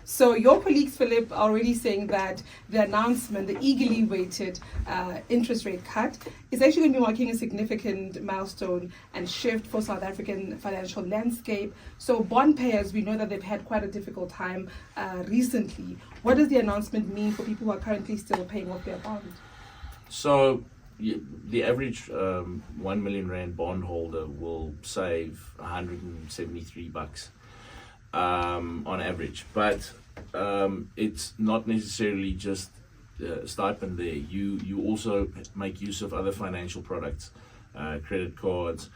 So your colleagues, Philip, are already saying that the announcement, the eagerly waited interest rate cut, is actually going to be marking a significant milestone and shift for South African financial landscape. So bond payers, we know that they've had quite a difficult time recently. What does the announcement mean for people who are currently still paying off their bond? So the average 1 million rand bondholder will save 173 bucks on average, but it's not necessarily just stipend there. You also make use of other financial products, credit cards,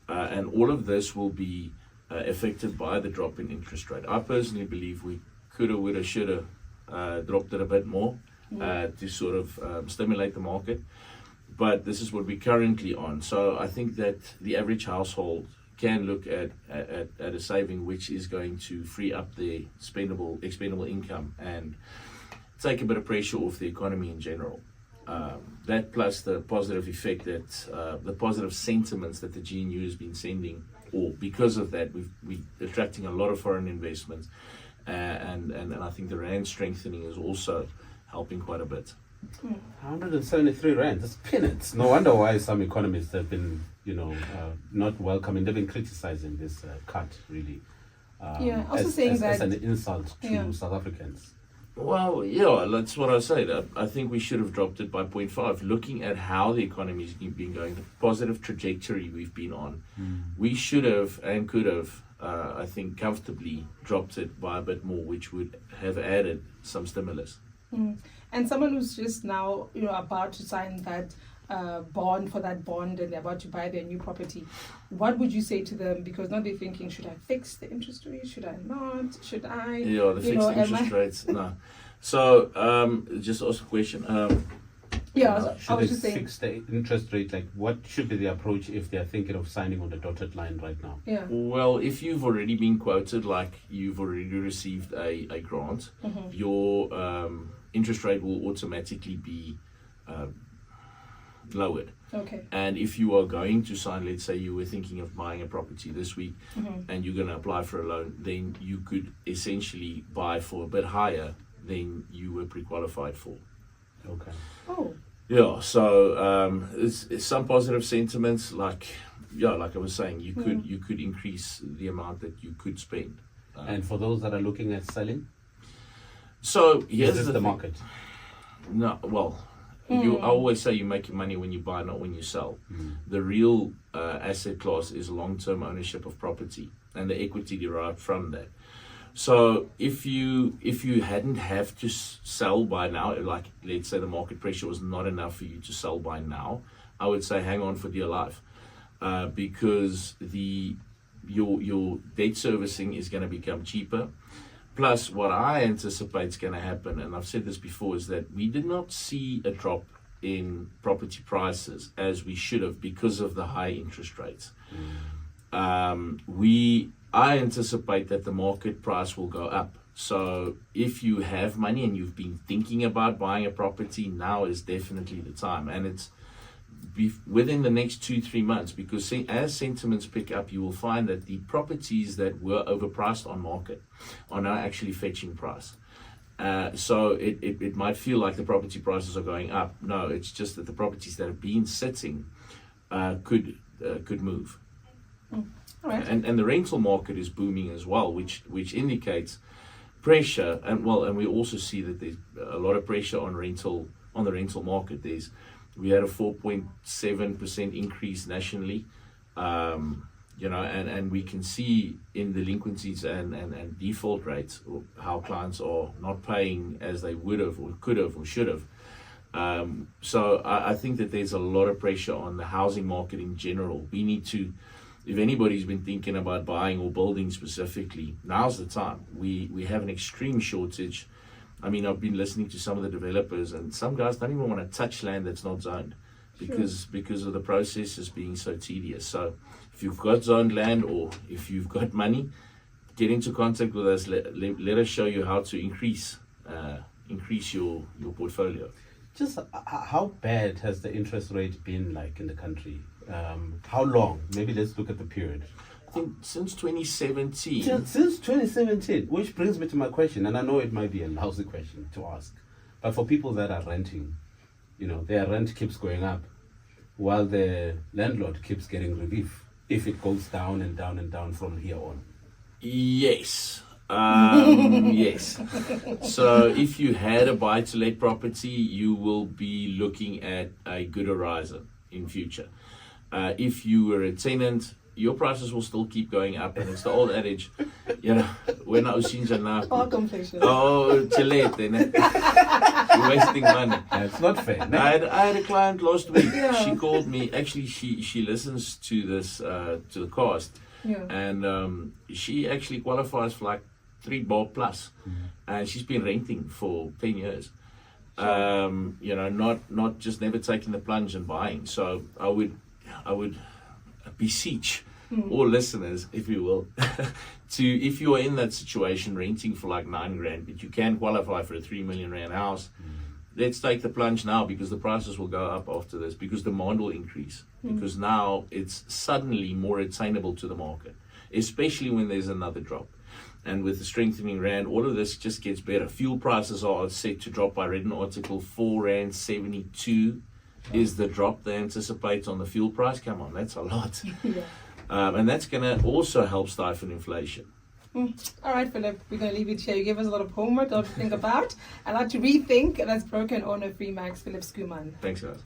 and all of this will be affected by the drop in interest rate. I personally believe we coulda, woulda, shoulda dropped it a bit more to sort of stimulate the market. But this is what we're currently on. So I think that the average household can look at a saving which is going to free up their expendable income and take a bit of pressure off the economy in general. That plus the positive effect that the positive sentiments that the GNU has been sending, or because of that, we're attracting a lot of foreign investment, and I think the rand strengthening is also helping quite a bit. 173 rand, that's peanuts. No wonder why some economists have been, not welcoming. They've been criticizing this cut, really. Also saying that as an insult to South Africans. Well, yeah, that's what I say. I think we should have dropped it by 0.5. Looking at how the economy's been going, the positive trajectory we've been on, we should have and could have, I think, comfortably dropped it by a bit more, which would have added some stimulus. And someone who's just now, about to sign that bond for that bond, and they're about to buy their new property, what would you say to them? Because now they're thinking, should I fix the interest rate? Should I not? Should I? Yeah, the fixed interest rates. No. So, just ask a question. Should they fix the interest rate? Like, what should be the approach if they're thinking of signing on the dotted line right now? Yeah. Well, if you've already been quoted, like you've already received a grant, your interest rate will automatically be lowered. Okay. And if you are going to sign, let's say you were thinking of buying a property this week, and you're going to apply for a loan, then you could essentially buy for a bit higher than you were pre-qualified for. Okay. Oh. Yeah, so it's some positive sentiments, like I was saying, you could increase the amount that you could spend. And for those that are looking at selling, so is this the market? No, well, I always say you make your money when you buy, not when you sell. The real asset class is long-term ownership of property and the equity derived from that. So if you hadn't have to sell by now, like let's say the market pressure was not enough for you to sell by now, I would say hang on for dear life, because your debt servicing is going to become cheaper. Plus, what I anticipate is going to happen, and I've said this before, is that we did not see a drop in property prices as we should have because of the high interest rates. I anticipate that the market price will go up. So if you have money and you've been thinking about buying a property, now is definitely the time. And it's within the next 2-3 months, because as sentiments pick up, you will find that the properties that were overpriced on market are now actually fetching price. So it might feel like the property prices are going up. No, it's just that the properties that have been sitting could move. Right. And the rental market is booming as well, which indicates pressure, and we also see that there's a lot of pressure on the rental market. We had a 4.7% increase nationally, and we can see in delinquencies and default rates how clients are not paying as they would have or could have or should have. So I think that there's a lot of pressure on the housing market in general. We need to, if anybody's been thinking about buying or building specifically, now's the time. We have an extreme shortage. I mean, I've been listening to some of the developers, and some guys don't even want to touch land that's not zoned because of the processes being so tedious. So if you've got zoned land or if you've got money, get into contact with us. Let us show you how to increase your portfolio. Just how bad has the interest rate been like in the country? How long? Maybe let's look at the period. think since 2017. Since 2017, which brings me to my question, and I know it might be a lousy question to ask, but for people that are renting, their rent keeps going up while the landlord keeps getting relief if it goes down and down and down from here on. Yes. Yes. So if you had a buy-to-let property, you will be looking at a good horizon in future. If you were a tenant, your prices will still keep going up, and it's the old adage, when I was All conflation. oh, Chile, then you're wasting money. It's not fair. No? I had a client last week. Yeah. She called me. Actually, she listens to this to the cast, Yeah. and she actually qualifies for like 3 bob plus, and she's been renting for 10 years. Not just never taking the plunge and buying. So I would beseech all listeners, if you will, if you are in that situation renting for like 9 grand, but you can qualify for a 3 million rand house, let's take the plunge now, because the prices will go up after this, because demand will increase, because now it's suddenly more attainable to the market, especially when there's another drop. And with the strengthening rand, all of this just gets better. Fuel prices are set to drop. I read an article, 4 rand 72 is the drop they anticipate on the fuel price. Come on, that's a lot. Yeah. And that's going to also help stifle inflation. All right, Philip, we're going to leave it here. You gave us a lot of homework, a lot to think about. I'd like to rethink. That's broker and owner of REMAX, Philip Skuman. Thanks, guys.